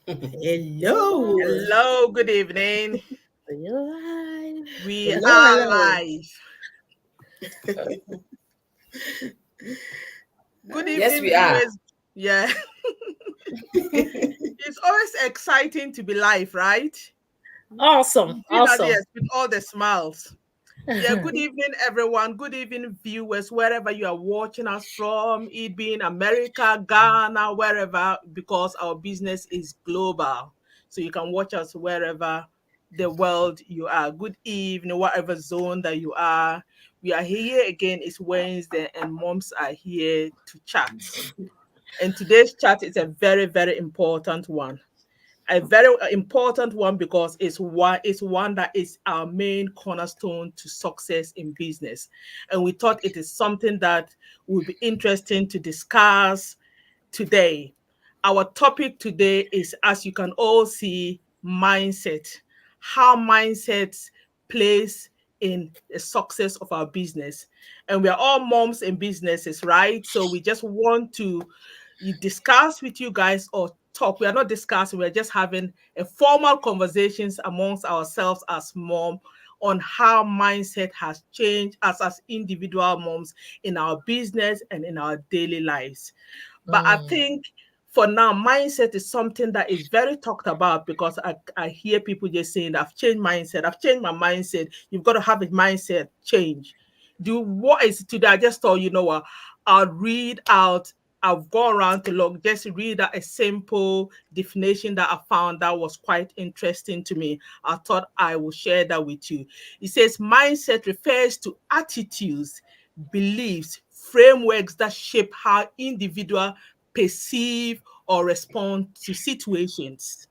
Hello. Hello, good evening. You're live. We Hello, are hello. live. Good Yes, evening, we are. viewers. Yeah, it's always exciting to be live, right? Awesome. You see that, Awesome. yes, with all the smiles. Yeah, good evening, everyone. Good evening, viewers, wherever you are watching us from, it being America, Ghana, wherever, because our business is global. So you can watch us wherever the world you are. Good evening, whatever zone that you are. We are here again. It's Wednesday, and moms are here to chat. And today's chat is a very, very important one, a very important one, because it's one that is our main cornerstone to success in business, and we thought it is something that would be interesting to discuss today. Our topic today is, as you can all see, mindset. How mindset plays in the success of our business. And we are all moms in businesses, right? So we just want to discuss with you guys, or talk. We are not discussing, we're just having a formal conversations amongst ourselves as mom on how mindset has changed us as individual moms in our business and in our daily lives. But I Mm. think for now, mindset is something that is very talked about, because I hear people just saying, I've changed mindset, I've changed my mindset. You've got to have a mindset change. Do what is it today? I just thought, you know what, I'll read out. I've gone around to look, just read out a simple definition that I found that was quite interesting to me. I thought I will share that with you. It says mindset refers to attitudes, beliefs, frameworks that shape how individual perceive or respond to situations.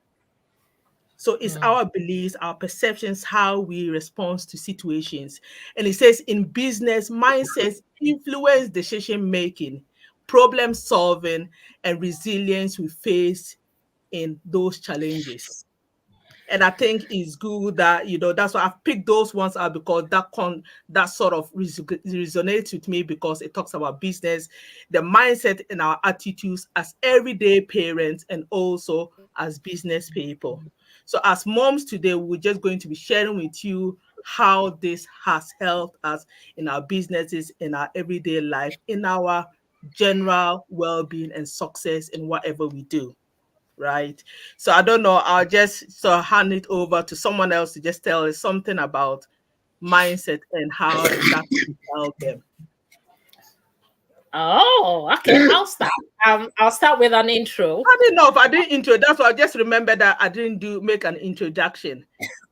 So it's Mm. our beliefs, our perceptions, how we respond to situations. And it says in business, mindsets influence decision making, problem solving, and resilience we face in those challenges. And I think it's good that, that's why I've picked those ones out, because that sort of resonates with me, because it talks about business, the mindset and our attitudes as everyday parents and also as business people. So as moms today, we're just going to be sharing with you how this has helped us in our businesses, in our everyday life, in our general well-being and success in whatever we do, right? So I don't know. I'll just hand it over to someone else to just tell us something about mindset and how that can help them. Oh, okay. I'll start. I'll start with an intro. I didn't know if I didn't intro. That's why I just remember that I didn't make an introduction.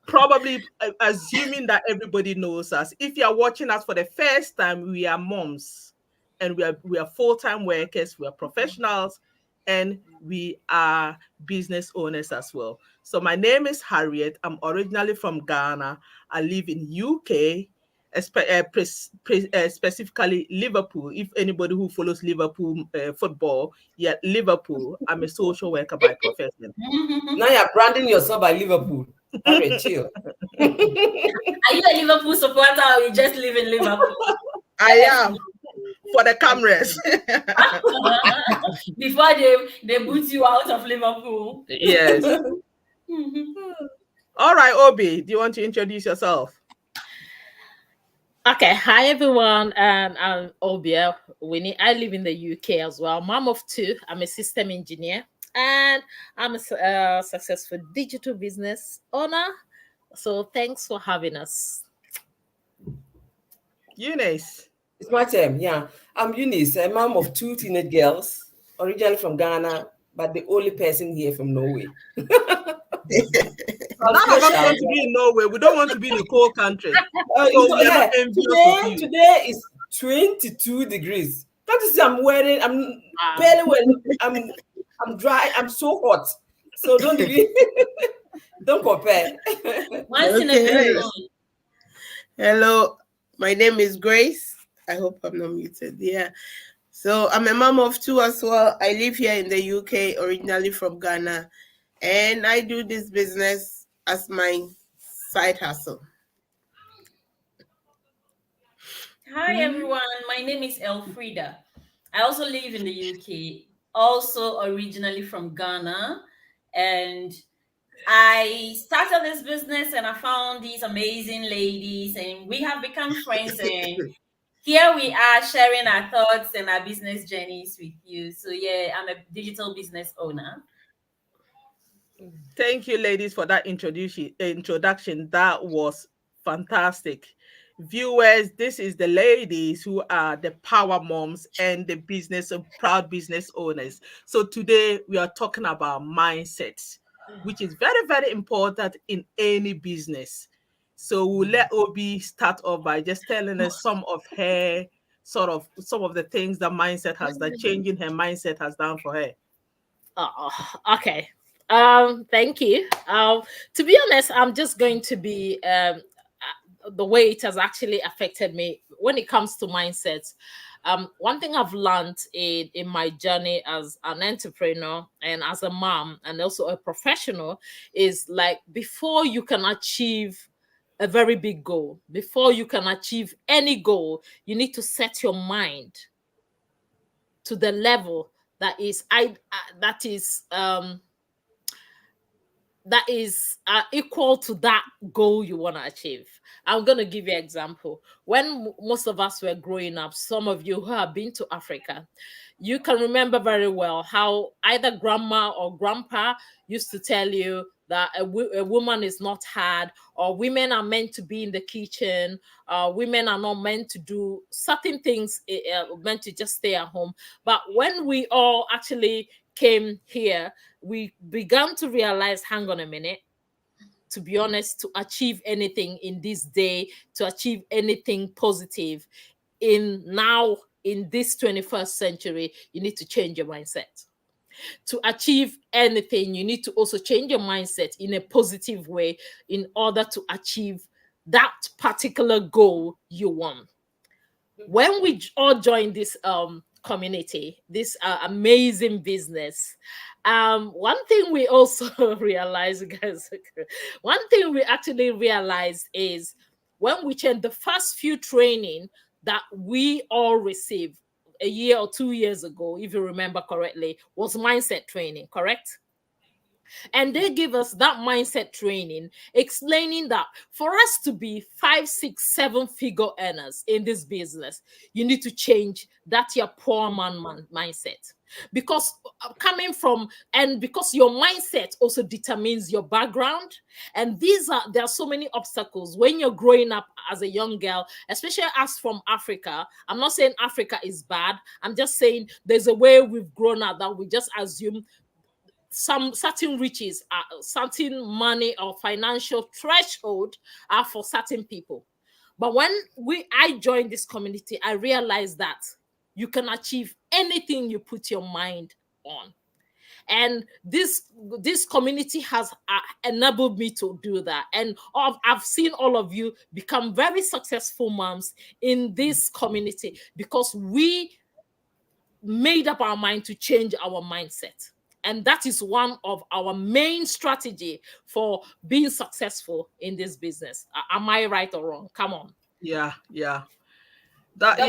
Probably assuming that everybody knows us. If you are watching us for the first time, we are moms, and we are full-time workers, we are professionals, and we are business owners as well. So my name is Harriet. I'm originally from Ghana. I live in UK, specifically Liverpool. If anybody who follows Liverpool football, yeah, Liverpool. I'm a social worker by profession. Now you're branding yourself by Liverpool. Harriet, chill. Are you a Liverpool supporter or you just live in Liverpool? I am, for the cameras. Before they boot you out of Liverpool. Yes. All right, Obi, do you want to introduce yourself? Okay. Hi, everyone. And I'm Obia Winnie. I live in the UK as well. Mom of two. I'm a system engineer, and I'm a successful digital business owner. So thanks for having us. Eunice. It's my turn. Yeah. I'm Eunice, a mom of two teenage girls, originally from Ghana, but the only person here from Norway. I'm None of us special. want to be in Norway. We don't want to be in a cold country. It's So we are not hey, envious of you. today is 22 degrees. Can't you see I'm Wow. barely wearing, I'm dry, I'm so hot. So don't even don't compare. Once in a Okay. blue Grace. moon. Hello, my name is Grace. I hope I'm not muted. Yeah. So I'm a mom of two as well. I live here in the UK, originally from Ghana, and I do this business as my side hustle. Hi everyone, my name is Elfrida. I also live in the UK, also originally from Ghana, And I started this business and I found these amazing ladies and we have become friends, and here we are sharing our thoughts and our business journeys with you. So yeah, I'm a digital business owner. Thank you, ladies, for that introduction. That was fantastic. Viewers, this is the ladies who are the power moms and the business and proud business owners. So today we are talking about mindsets, which is very, very important in any business. So we'll let Obi start off by just telling us some of the things that changing her mindset has done for her. Oh, okay. Thank you. To be honest, I'm just going to be the way it has actually affected me when it comes to mindsets. One thing I've learned in my journey as an entrepreneur and as a mom and also a professional is like before you can achieve a very big goal, before you can achieve any goal, you need to set your mind to the level that is equal to that goal you want to achieve. I'm going to give you an example. When most of us were growing up, some of you who have been to Africa, you can remember very well how either grandma or grandpa used to tell you that a woman is not hard, or women are meant to be in the kitchen, women are not meant to do certain things, meant to just stay at home. But when we all actually came here, we began to realize, hang on a minute, to be honest, to achieve anything in this day, to achieve anything positive in this 21st century, you need to change your mindset. To achieve anything, you need to also change your mindset in a positive way in order to achieve that particular goal you want. When we all joined this community, this amazing business, one thing we also realized, guys, one thing we actually realized is when we changed the first few training that we all received a year or 2 years ago, if you remember correctly, was mindset training, correct? And they give us that mindset training, explaining that for us to be 5, 6, 7 figure earners in this business, you need to change that your poor man mindset. Because because your mindset also determines your background. And there are so many obstacles when you're growing up as a young girl, especially us from Africa. I'm not saying Africa is bad. I'm just saying there's a way we've grown up that we just assume some certain riches, certain money or financial threshold are for certain people. But when I joined this community, I realized that you can achieve anything you put your mind on. And this community has enabled me to do that. And I've seen all of you become very successful moms in this community because we made up our mind to change our mindset. And that is one of our main strategy for being successful in this business. Am I right or wrong? Come on. Yeah. That's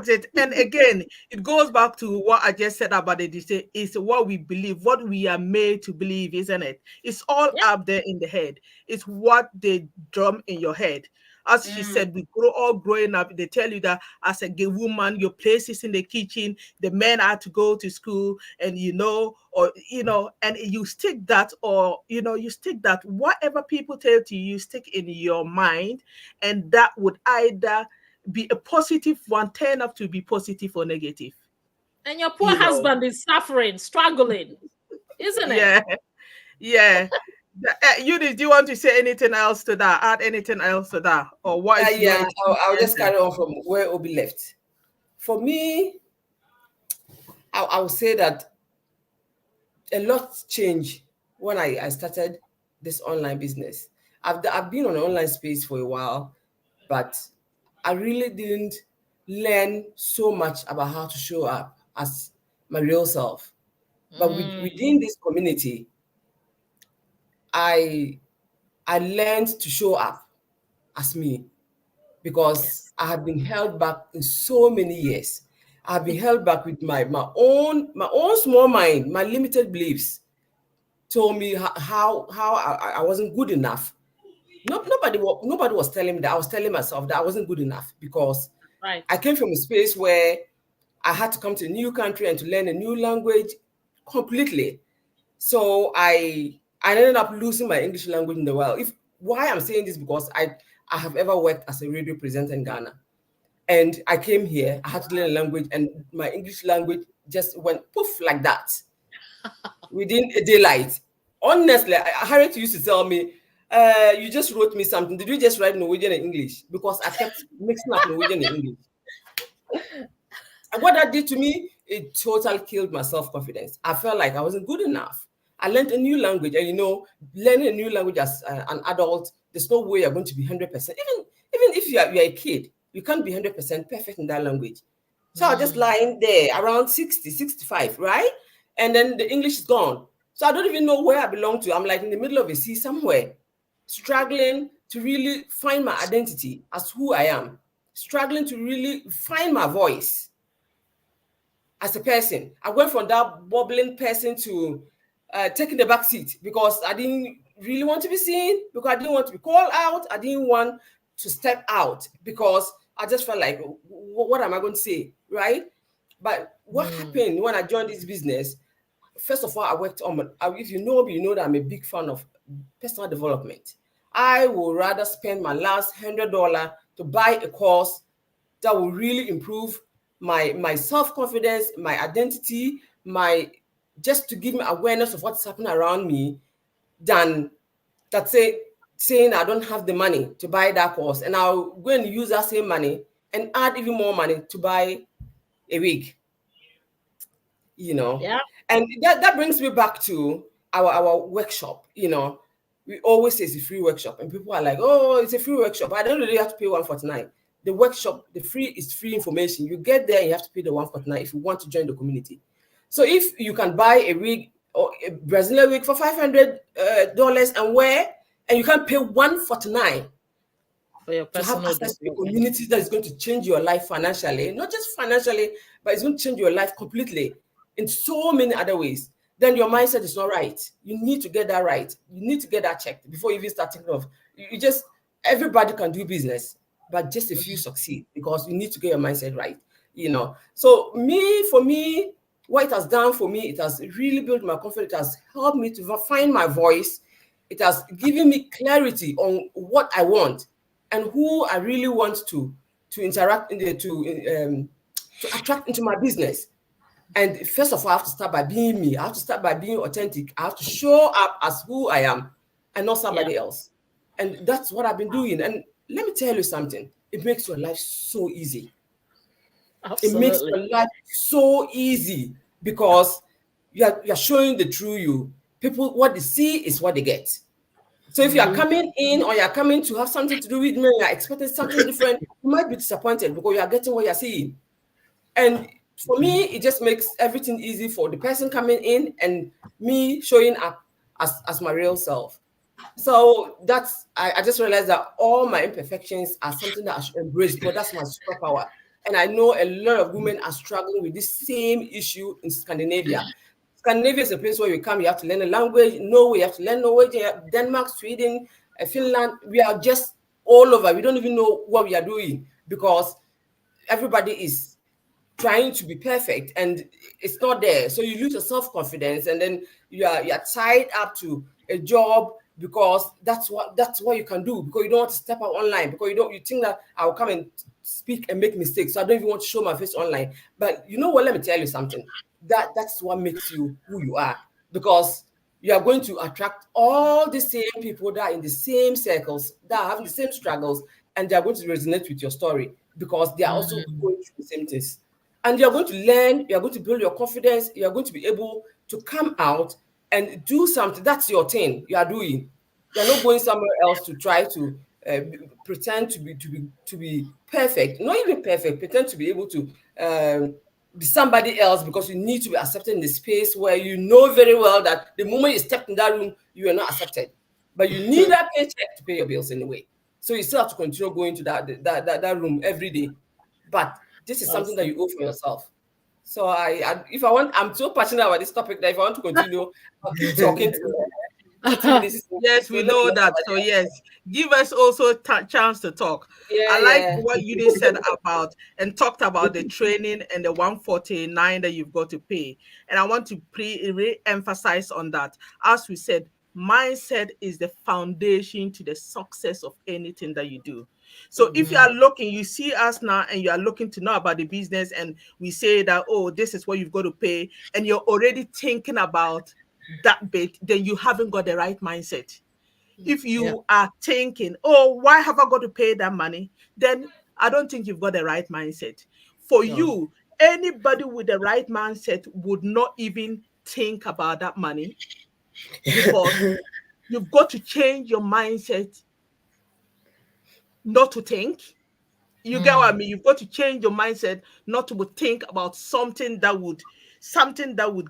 it. And again, it goes back to what I just said about the decision. It's what we believe, what we are made to believe, isn't it? It's all up there in the head. It's what they drum in your head. As she said, all growing up, they tell you that as a gay woman, your place is in the kitchen. The men are to go to school, and and you stick that, whatever people tell to you, stick in your mind, and that would either be a positive one, turn up to be positive or negative. And your poor husband is suffering, struggling, isn't it? Yeah. Eunice, do you want to say anything else to that? Add anything else to that? Or what is I'll just carry on from where Obi left. For me, I would say that a lot changed when I started this online business. I've been on the online space for a while, but I really didn't learn so much about how to show up as my real self. But within this community, I learned to show up as me because I had been held back in so many years. I've been held back with my own small mind, my limited beliefs told me how I wasn't good enough. Nobody was telling me that. I was telling myself that I wasn't good enough because Right. I came from a space where I had to come to a new country and to learn a new language completely. So I ended up losing my English language in the world. Why I'm saying this because I have ever worked as a radio presenter in Ghana. And I came here, I had to learn a language, and my English language just went poof like that within a daylight. Honestly, Harriet used to tell me, you just wrote me something. Did you just write Norwegian and English? Because I kept mixing up Norwegian and English. And what that did to me, it totally killed my self-confidence. I felt like I wasn't good enough. I learned a new language, and learning a new language as an adult, there's no way you're going to be 100%. Even if you're a kid, you can't be 100% perfect in that language. So I was just lying there around 60, 65, right? And then the English is gone. So I don't even know where I belong to. I'm like in the middle of a sea somewhere, struggling to really find my identity as who I am, struggling to really find my voice as a person. I went from that bubbling person to taking the back seat because I didn't really want to be seen, because I didn't want to be called out. I didn't want to step out because I just felt like, what am I going to say, right? But what happened when I joined this business, first of all, I worked on, if you know me, you know that I'm a big fan of personal development. I would rather spend my last $100 to buy a course that will really improve my self-confidence, my identity, just to give me awareness of what's happening around me, than saying I don't have the money to buy that course, and I'll go and use that same money and add even more money to buy a wig. Yeah. And that brings me back to our workshop. We always say it's a free workshop, and people are like, oh, it's a free workshop. I don't really have to pay $149. The workshop, the free is free information. You get there, you have to pay the $149 if you want to join the community. So if you can buy a wig or a Brazilian wig for $500 and wear, and you can pay $149 For your to have personal access to a development. community that is going to change your life financially, not just financially, but it's going to change your life completely in so many other ways, then your mindset is not right. You need to get that right. You need to get that checked before you even start thinking of, everybody can do business, but just a few succeed, because you need to get your mindset right. So for me, what it has done for me, it has really built my confidence. It has helped me to find my voice. It has given me clarity on what I want and who I really want to interact to attract into my business. And first of all, I have to start by being me. I have to start by being authentic. I have to show up as who I am and not somebody else. And that's what I've been doing. And let me tell you something. It makes your life so easy. Absolutely. It makes your life so easy because you're showing the true you. People, what they see is what they get. So if you are coming in or you're coming to have something to do with me, you're expecting something different, you might be disappointed because you are getting what you're seeing. And for me, it just makes everything easy for the person coming in and me showing up as my real self. So I just realized that all my imperfections are something that I should embrace, because that's my superpower. And I know a lot of women are struggling with this same issue in Scandinavia. Scandinavia is a place where you come, you have to learn a language. Norway, you have to learn Norwegian. Denmark, Sweden, Finland, we are just all over. We don't even know what we are doing because everybody is trying to be perfect and it's not there. So you lose your self-confidence, and then you're tied up to a job because that's what you can do, because you don't want to step out online, because you think that I'll come and speak and make mistakes, so I don't even want to show my face online. But you know what, let me tell you something. That's what makes you who you are, because you are going to attract all the same people that are in the same circles, that are having the same struggles, and they are going to resonate with your story because they are also going through the same things. And you're going to learn, you're going to build your confidence, you're going to be able to come out and do something. That's your thing you are doing. You're not going somewhere else to try to pretend to be perfect. Not even perfect, pretend to be able to be somebody else, because you need to be accepted in the space where you know very well that the moment you step in that room, you are not accepted. But you need that paycheck to pay your bills anyway. So you still have to continue going to that room every day. But this is something that you owe for yourself. So if I want, I'm so passionate about this topic that if I want to continue, I'll keep talking to 30 minutes. Yes, we So let me know know that. So somebody else. yes, give us also chance to talk. Yeah, I like yeah. what you did said about and talked about the training and the 149 that you've got to pay. And I want to re-emphasize on that. As we said, mindset is the foundation to the success of anything that you do. So if you are looking, you see us now and you are looking to know about the business, and we say that, oh, this is what you've got to pay, and you're already thinking about that bit, then you haven't got the right mindset. If you are thinking, oh, why have I got to pay that money? Then I don't think you've got the right mindset. For No. you, anybody with the right mindset would not even think about that money, because you've got to change your mindset not to think. You get what I mean? You've got to change your mindset not to think about something that would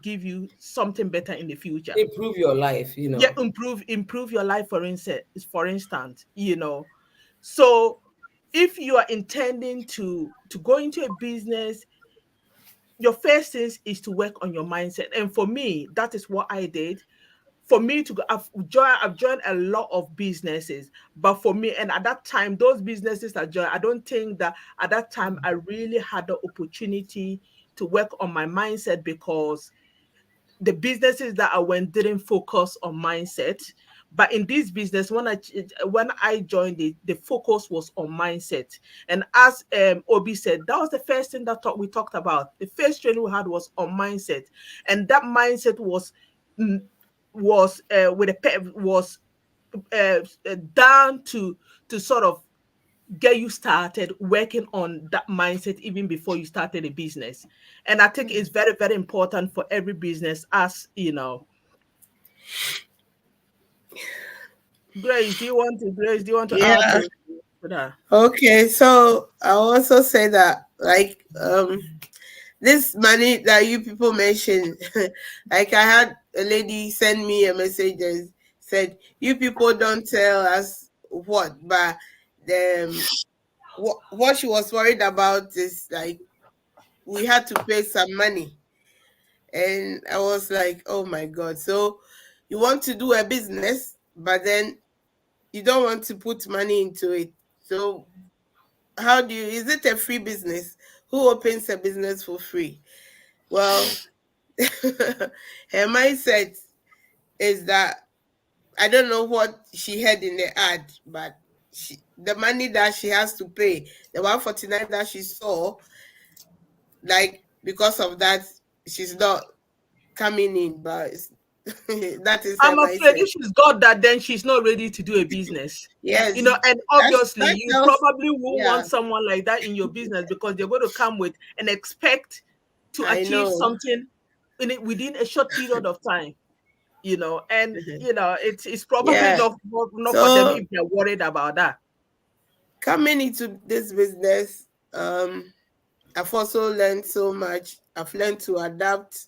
give you something better in the future. Improve your life, Yeah, improve your life, for instance, So if you are intending to go into a business, your first thing is to work on your mindset. And for me, that is what I did. For me to go, I've joined a lot of businesses, but for me, and at that time, those businesses I joined, I don't think that at that time I really had the opportunity to work on my mindset, because the businesses that I went didn't focus on mindset. But in this business, when I joined it, the focus was on mindset. And as Obi said, that was the first thing that we talked about. The first training we had was on mindset, and that mindset was with was down to sort of get you started working on that mindset even before you started a business. And I think it's very, very important for every business, as you know. Grace, do you want to add Yeah. to that? Okay. So I'll also say that, like, this money that you people mentioned, like, I had a lady send me a message and said, you people don't tell us what, but what she was worried about is, like, we had to pay some money. And I was like, oh my God. So you want to do a business, but then you don't want to put money into it. So how do you, is it a free business? Who opens a business for free? Well, her mindset is that, I don't know what she had in the ad, but the money that she has to pay, the 149 that she saw, like, because of that, she's not coming in. But that is her I'm afraid mindset. if she's got that, then she's not ready to do a business. Yes, And obviously that you tells, probably won't yeah, want someone like that in your business, because they're going to come with and expect to I achieve know. something within a short period of time. And it's probably Yeah. not for them So if they're worried about that. coming into this business, I've also learned so much. I've learned to adapt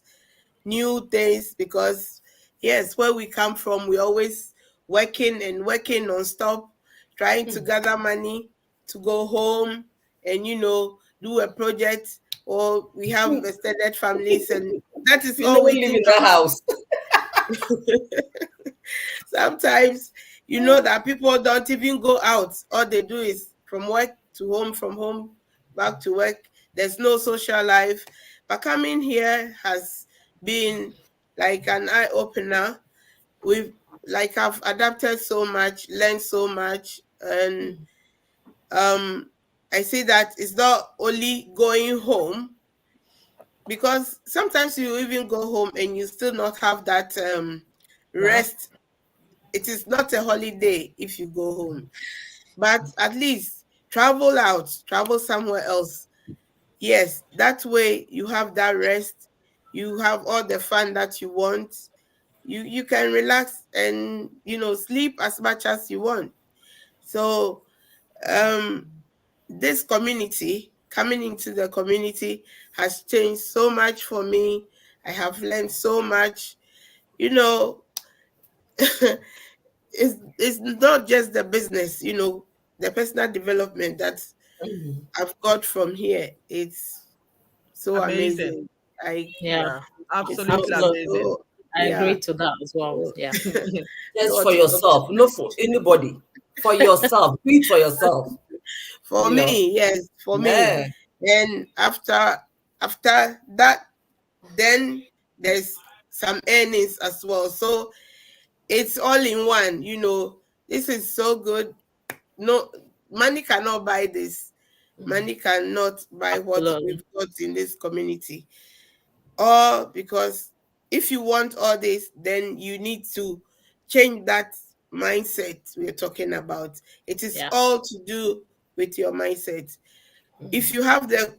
new things, because yes, where we come from, we always working and working non-stop, trying to gather money to go home and do a project, or we have extended families, and that is We all never we live think in that about. house. Sometimes that people don't even go out. All they do is from work to home, from home back to work. There's no social life. But coming here has been like an eye opener. I've adapted so much, learned so much, and I see that it's not only going home, because sometimes you even go home and you still not have that rest. It is not a holiday if you go home, but at least travel out, travel somewhere else. Yes, that way you have that rest, you have all the fun that you want. You can relax and sleep as much as you want. So this community, coming into the community, has changed so much for me. I have learned so much. It's not just the business, the personal development that I've got from here. It's so Amazing. amazing. Yeah, Absolutely absolutely. amazing. I agree to that as well. Yeah. Just for yourself, not for anybody. For yourself. Do it for yourself. For You know? me, yes, for Yeah. me. And after that, then there's some earnings as well. So it's all in one, you know. This is so good. No, money cannot buy this. Money cannot buy what Absolutely. we've got in this community. Or because if you want all this, then you need to change that mindset we're talking about. It is Yeah. all to do with your mindset. If you have the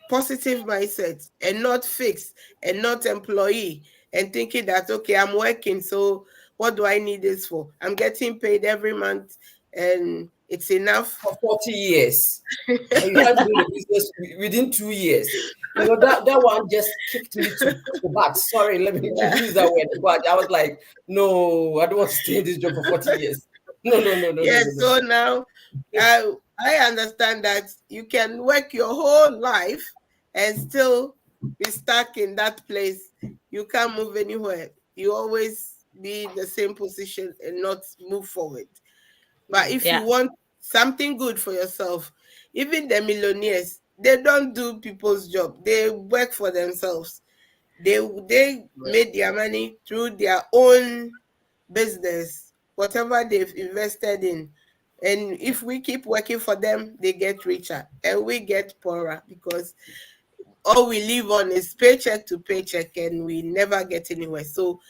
positive mindset and not fixed and not employee and thinking that, okay, I'm working, so what do I need this for? I'm getting paid every month and it's enough. For 40 years. And you can't do the business within 2 years. You know, that one just kicked me to the back. Sorry, let me use that word. But I was like, no, I don't want to stay in this job for 40 years. No. Yeah, so now I understand that you can work your whole life and still be stuck in that place. You can't move anywhere. You always be in the same position and not move forward. But if you want something good for yourself, even the millionaires, they don't do people's job. They work for themselves. They made their money through their own business, whatever they've invested in. And if we keep working for them, they get richer and we get poorer because all we live on is paycheck to paycheck and we never get anywhere. So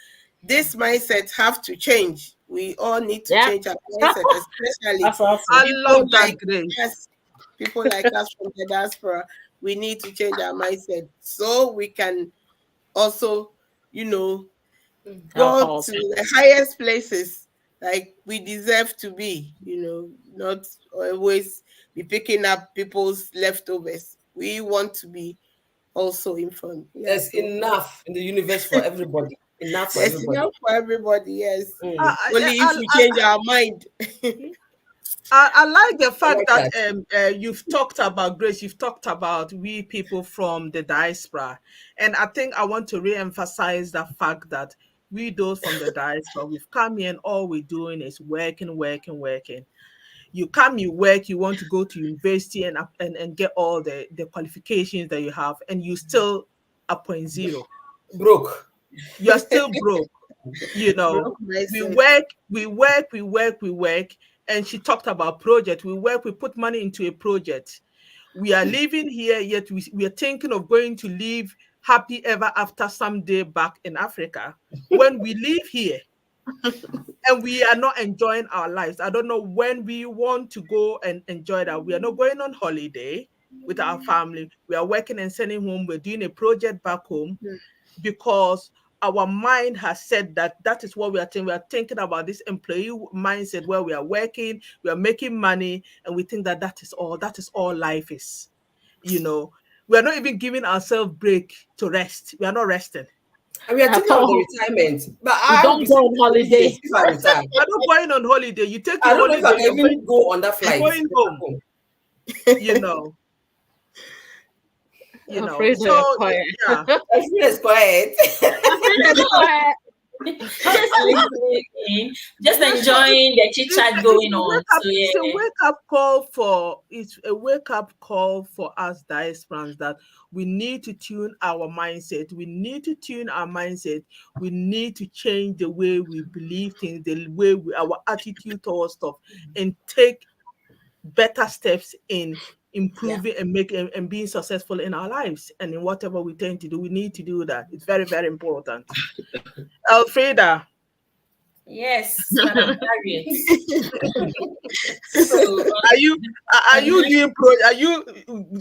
this mindset have to change. We all need to change our mindset, especially That's awesome. I love that, Grace. us, people like us from the diaspora. We need to change our mindset so we can also, you know, go to the highest places like we deserve to be, you know, not always be picking up people's leftovers. We want to be also in front. There's enough in the universe for everybody. Enough for There's everybody. enough for everybody, yes. Only I- if we change our mind. I like the fact that you've talked about, Grace, you've talked about we people from the diaspora. And I think I want to re-emphasize the fact that we those from the diaspora, we've come here and all we're doing is working. You come, you work, you want to go to university and get all the qualifications that you have, and you still at 0.0. Broke. You're still broke. You know, we work. And she talked about project. We work, we put money into a project. We are living here, yet we are thinking of going to live happy ever after someday back in Africa. When we live here and we are not enjoying our lives, I don't know when we want to go and enjoy that. We are not going on holiday with our family. We are working and sending home. We're doing a project back home because our mind has said that is what we are thinking. We are thinking about this employee mindset where we are working, we are making money, and we think that is all life is. You know, we are not even giving ourselves break to rest. We are not resting. And we are thinking of the retirement. But we don't go on holiday. If I retire. We're not going on holiday. You take your I don't know holiday. if I can even go on that flight. Going home. You know. You know, so yeah. I feel it's quiet. Just listening, just enjoying the chit chat going on. It's a wake up call for us diasporans that we need to tune our mindset. We need to tune our mindset. We need to change the way we believe things, the way our attitude towards stuff, and take better steps in improving and making and being successful in our lives and in whatever we tend to do. We need to do that. It's very, very important. Elfreda. Yes, Madam Harriet. So, are you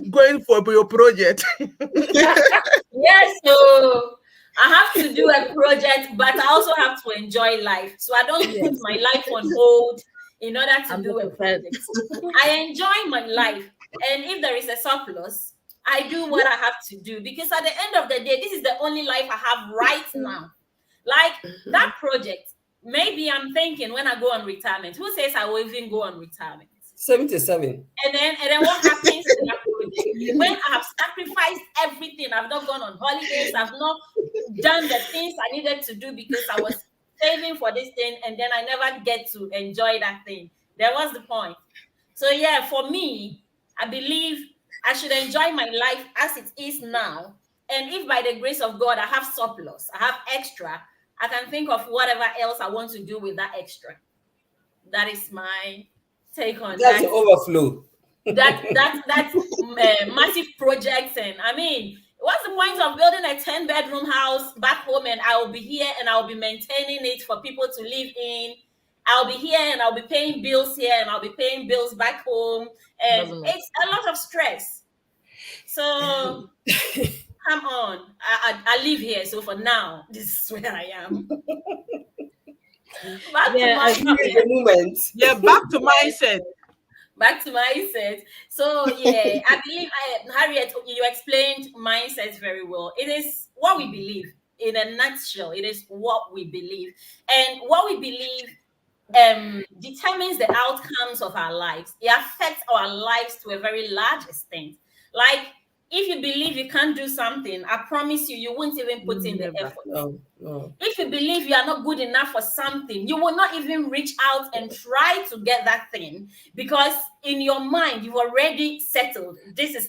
going for your project? Yes, so I have to do a project, but I also have to enjoy life. So I don't put my life on hold in order to do a project. I enjoy my life. And if there is a surplus, I do what I have to do. Because at the end of the day, this is the only life I have right now. Like that project, maybe I'm thinking when I go on retirement, who says I will even go on retirement? 77. And then what happens to that project? When I have sacrificed everything, I've not gone on holidays, I've not done the things I needed to do because I was saving for this thing, and then I never get to enjoy that thing. There was the point. So yeah, for me, I believe I should enjoy my life as it is now. And if by the grace of God I have surplus, I have extra, I can think of whatever else I want to do with that extra. That is my take on That's that. the overflow. That massive projects. And I mean, what's the point of building a 10-bedroom house back home and I will be here and I'll be maintaining it for people to live in? I'll be here and I'll be paying bills here and I'll be paying bills back home, and it's a lot of stress. So come on, I live here, so for now this is where I am. Back to the moment. Yeah, back to mindset. Back to mindset. So yeah, I believe Harriet, you explained mindset very well. It is what we believe in a nutshell. It is what we believe, and what we believe determines the outcomes of our lives. It affects our lives to a very large extent. Like, if you believe you can't do something, I promise you, you won't even put in the effort. No. If you believe you are not good enough for something, you will not even reach out and try to get that thing, because in your mind, you've already settled. This is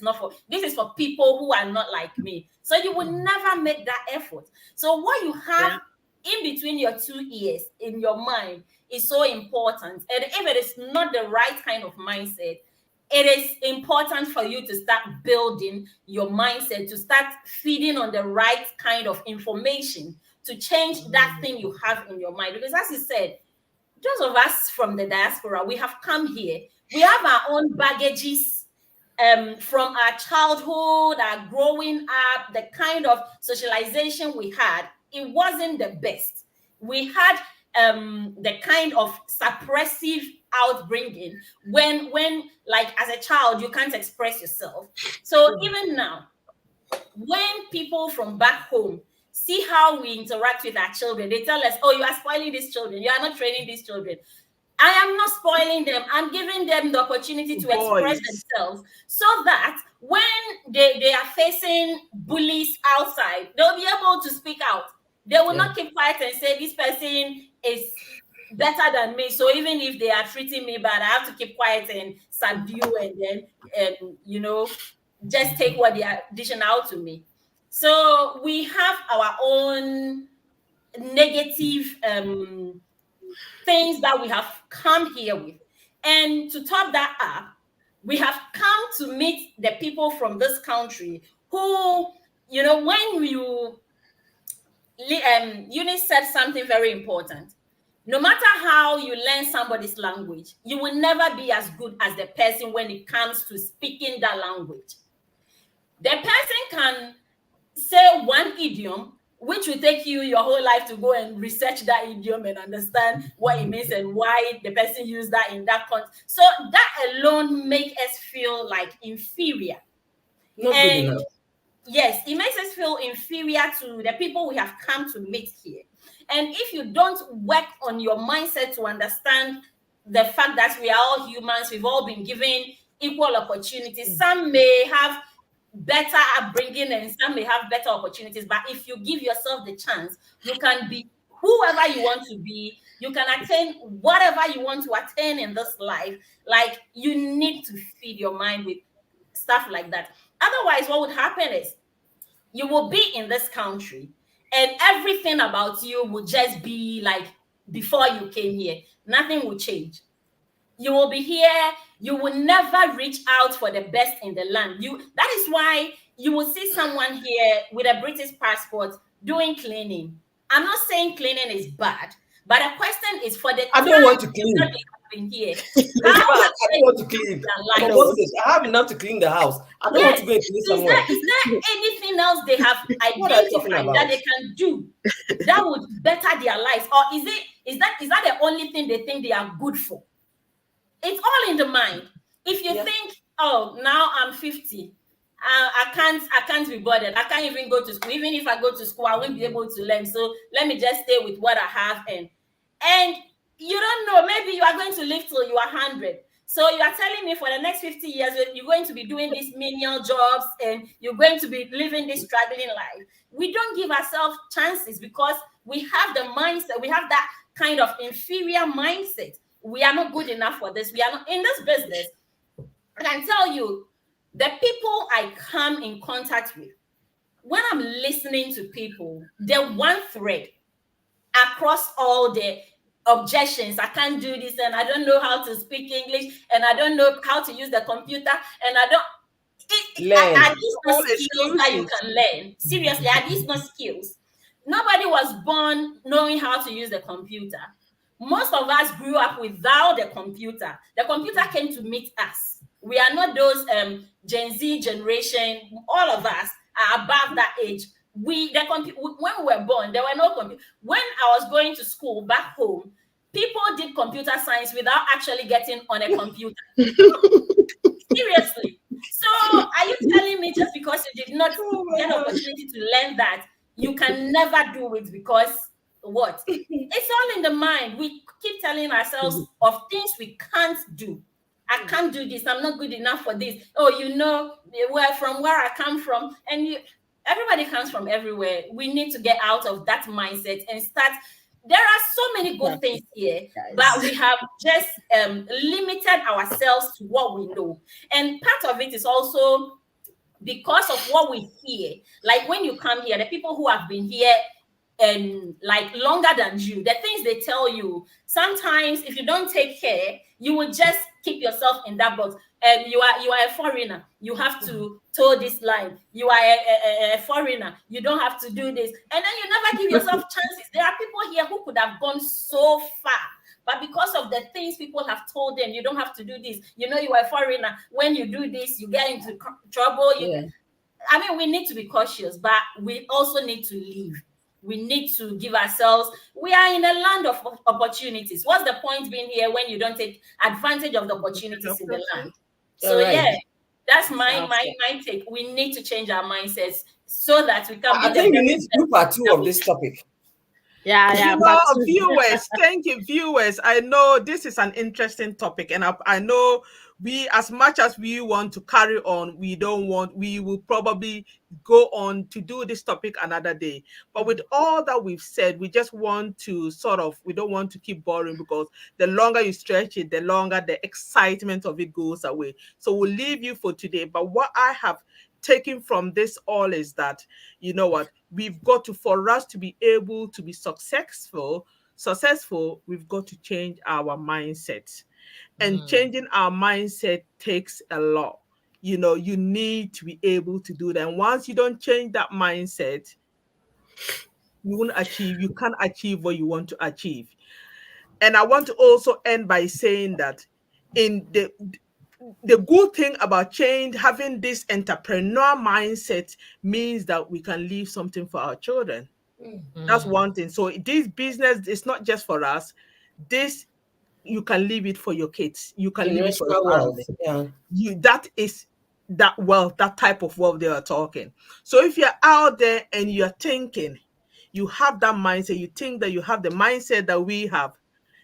for people who are not like me. So you will never make that effort. So what you have in between your two ears in your mind is so important. And if it is not the right kind of mindset, it is important for you to start building your mindset, to start feeding on the right kind of information to change that thing you have in your mind. Because as you said, those of us from the diaspora, we have come here. We have our own baggages from our childhood, our growing up, the kind of socialization we had. It wasn't the best. We had the kind of suppressive outbringing when like as a child you can't express yourself. So even now, when people from back home see how we interact with our children, they tell us, oh, you are spoiling these children, you are not training these children. I am not spoiling them. I'm giving them the opportunity to express themselves, so that when they are facing bullies outside, they'll be able to speak out. They will not keep quiet and say this person is better than me, so even if they are treating me bad, I have to keep quiet and subdue, and then just take what they are dishing out to me. So we have our own negative things that we have come here with, and to top that up, we have come to meet the people from this country who, when Eunice said something very important. No matter how you learn somebody's language, you will never be as good as the person when it comes to speaking that language. The person can say one idiom, which will take you your whole life to go and research that idiom and understand what it means and why the person used that in that context. So that alone makes us feel like inferior. Not good enough. Yes, it makes us feel inferior to the people we have come to meet here. And if you don't work on your mindset to understand the fact that we are all humans, we've all been given equal opportunities. Some may have better upbringing and some may have better opportunities. But if you give yourself the chance, you can be whoever you want to be. You can attain whatever you want to attain in this life. Like, you need to feed your mind with stuff like that. Otherwise, what would happen is you will be in this country and everything about you will just be like before you came here. Nothing will change. You will be here. You will never reach out for the best in the land. That is why you will see someone here with a British passport doing cleaning. I'm not saying cleaning is bad, but the question is for the I don't want to clean. In here. I don't want to clean. I have enough to clean the house. I don't want to go and clean somewhere. Is there anything else they have identified that they can do that would better their lives? Or is that the only thing they think they are good for? It's all in the mind. If you think, oh, now I'm 50, I can't be bothered. I can't even go to school. Even if I go to school, I won't be able to learn. So let me just stay with what I have. And you don't know, maybe you are going to live till you are 100. So you are telling me for the next 50 years, you're going to be doing these menial jobs and you're going to be living this struggling life. We don't give ourselves chances because we have the mindset, we have that kind of inferior mindset. We are not good enough for this. We are not in this business. I can tell you, the people I come in contact with, when I'm listening to people, the one thread across all the objections, I can't do this, and I don't know how to speak English, and I don't know how to use the computer, and I don't. Are these not skills that you can learn? Seriously, are these not skills? Nobody was born knowing how to use the computer. Most of us grew up without the computer. The computer came to meet us. We are not those Gen Z generation. All of us are above that age. When we were born, there were no computer. When I was going to school back home, people did computer science without actually getting on a computer. Seriously. So are you telling me just because you did not get an opportunity to learn that, you can never do it because what? It's all in the mind. We keep telling ourselves of things we can't do. I can't do this. I'm not good enough for this. Oh, from where I come from, and everybody comes from everywhere. We need to get out of that mindset and start. There are so many good things here, but we have just limited ourselves to what we know. And part of it is also because of what we hear. Like when you come here, the people who have been here and like longer than you, the things they tell you, sometimes if you don't take care, you will just keep yourself in that box. And you are a foreigner, you have to toe this line. You are a foreigner, you don't have to do this, and then you never give yourself chances. There are people here who could have gone so far, but because of the things people have told them, you don't have to do this. You are a foreigner. When you do this, you get into trouble. I mean, we need to be cautious, but we also need to live. We need to give ourselves. We are in a land of opportunities. What's the point being here when you don't take advantage of the opportunities in the land? So that's my take. We need to change our mindsets so that we can. I think we need to do part 2 of this topic. Viewers, thank you, viewers. I know this is an interesting topic, and I know we, as much as we want to carry on, we will probably go on to do this topic another day. But with all that we've said, we just want to we don't want to keep boring, because the longer you stretch it, the longer the excitement of it goes away. So we'll leave you for today. But what I have taken from this all is that, we've got to, for us to be able to be successful, we've got to change our mindset. And changing our mindset takes a lot. You need to be able to do that. And once you don't change that mindset, you can't achieve what you want to achieve. And I want to also end by saying that in the good thing about change, having this entrepreneur mindset, means that we can leave something for our children. That's one thing. So this business is not just for us. You can leave it for your kids. You can leave it for your family. That is that wealth, that type of wealth they are talking. So if you're out there and you're thinking, you have that mindset, you think that you have the mindset that we have,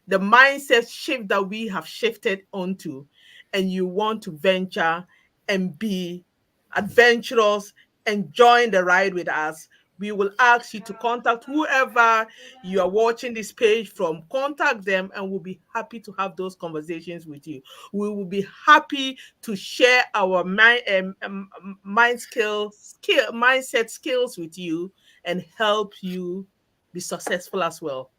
the mindset shift that we have shifted onto, and you want to venture and be adventurous and join the ride with us, we will ask you to contact whoever you are watching this page from. Contact them, and we'll be happy to have those conversations with you. We will be happy to share our mindset skills with you and help you be successful as well.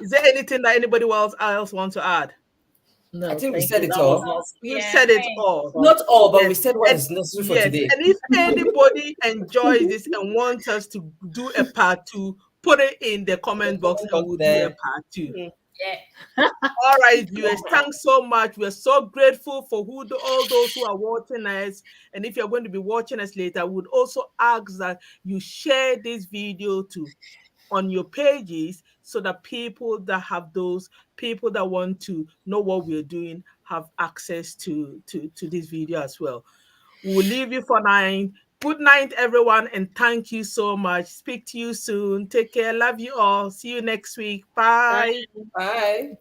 Is there anything that anybody else wants to add? No, I think we said it all. We said it all. Not all, but we said what is necessary for today. And if anybody enjoys this and wants us to do a part 2, put it in the comment box and we'll do a part 2. All right, viewers, thanks so much. We're so grateful for all those who are watching us. And if you're going to be watching us later, I would also ask that you share this video on your pages, so that people that want to know what we're doing have access to this video as well. We'll leave you for 9. Good night, everyone, and thank you so much. Speak to you soon. Take care. Love you all. See you next week. Bye. Bye.